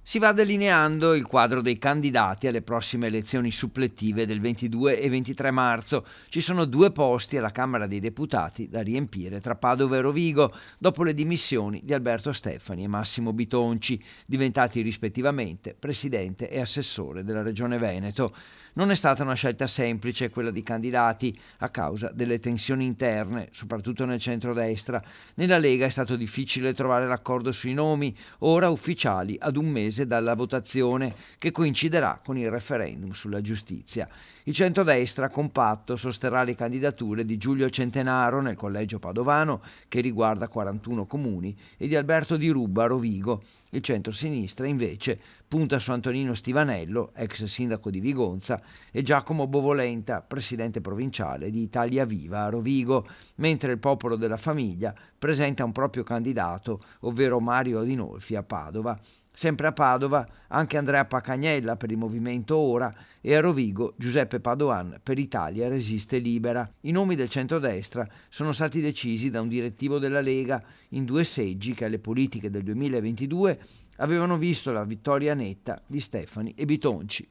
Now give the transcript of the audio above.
Si va delineando il quadro dei candidati alle prossime elezioni suppletive del 22 e 23 marzo. Ci sono 2 posti alla Camera dei Deputati da riempire tra Padova e Rovigo, dopo le dimissioni di Alberto Stefani e Massimo Bitonci, diventati rispettivamente presidente e assessore della Regione Veneto. Non è stata una scelta semplice quella di candidati a causa delle tensioni interne, soprattutto nel centrodestra. Nella Lega è stato difficile trovare l'accordo sui nomi, ora ufficiali ad un mese dalla votazione che coinciderà con il referendum sulla giustizia. Il centrodestra compatto sosterrà le candidature di Giulio Centenaro nel collegio padovano, che riguarda 41 comuni, e di Alberto Di Rubba a Rovigo. Il centrosinistra invece punta su Antonino Stivanello, ex sindaco di Vigonza, e Giacomo Bovolenta, presidente provinciale di Italia Viva a Rovigo, mentre il Popolo della Famiglia presenta un proprio candidato, ovvero Mario Adinolfi a Padova. Sempre a Padova anche Andrea Pacagnella per il Movimento Ora e a Rovigo Giuseppe Padoan per Italia Resiste Libera. I nomi del centrodestra sono stati decisi da un direttivo della Lega in 2 seggi che alle politiche del 2022 avevano visto la vittoria netta di Stefani e Bitonci.